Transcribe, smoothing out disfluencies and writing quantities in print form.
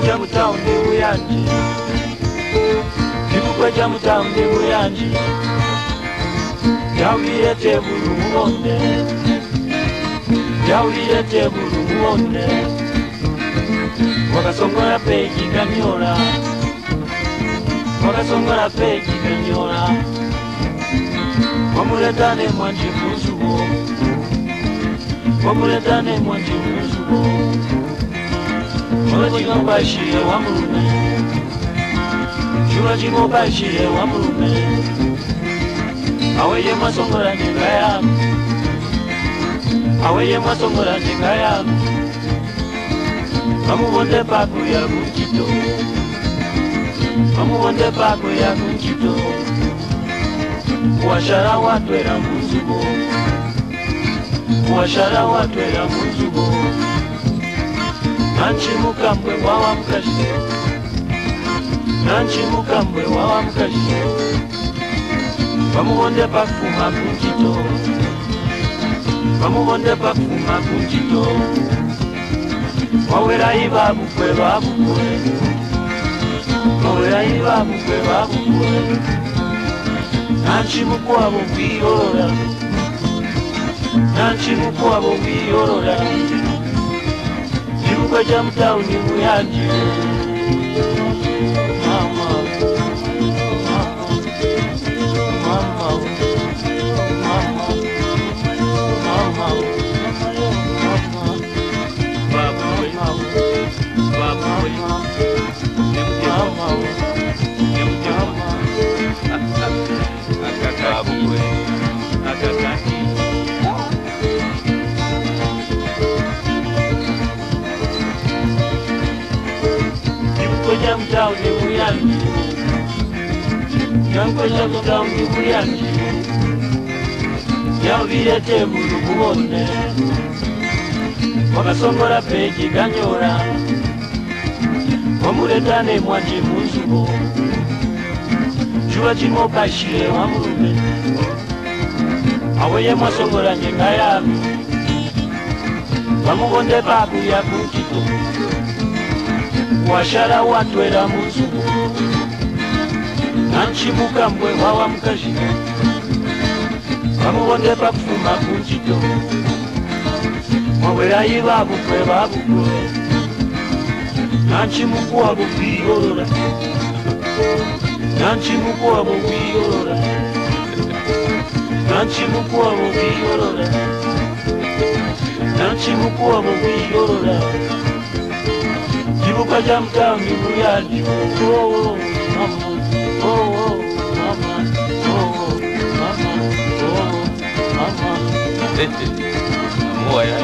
ja mutaundi buyanje Kibukwe ja mutaundi buyanje Jawulire tebulu mubonde Jawulire tebulu mubonde Wakasongola peji kanyola Wakasongola peji kanyola Wamuletane mwanji muzugo Wamuletane mwanji muzugo Chula chimobashire wa mulume Chula chimobashire wa mulume Aweye masongola njinga yamu Aweye masongola njinga yamu Amubonde paku ya kunchito Amubonde paku ya kunchito Kuwashara watwera muzugo Kuwashara watwera muzugo Nanchi mukambwe wawa mkashi Nanchi mukambwe wawa mkashi Bamubonde pakufuma kunchito Bamubonde pakufuma kunchito Wawera iba bukwe babukwe Wawera iba bukwe babukwe Nanchi mukwabo kwiyorora Nanchi mukwabo kwiyorora Kibukwe ja mutaundi buyanje Mama Mama Mama Mama Mama Baba Baba Mama Akakabwe Akakaki Kibukwe ja mutaundi buyanje Kibukwe ja mutaundi buyanje Jawulire tebulu mubonde Wakasongola peji kanyola Wamuletane mwanji muzugo Chula chimobashire wa mulume Aweye masongola njinga yamu Bamubonde paku ya kunchito Kuwashara watwera muzugo Nanchi mukambwe wawa mkashi Bamubonde pakufuma kunchito Wawera iba bukwe babukwe Nanchi mukwabo kwiyorora Nanchi mukwabo kwiyorora Nanchi mukwabo kwiyorora Nanchi mukwabo kwiyorora Kibukwe ja mutaundi buyanje Oh mama Oh mama Oh mama Oh mama Moya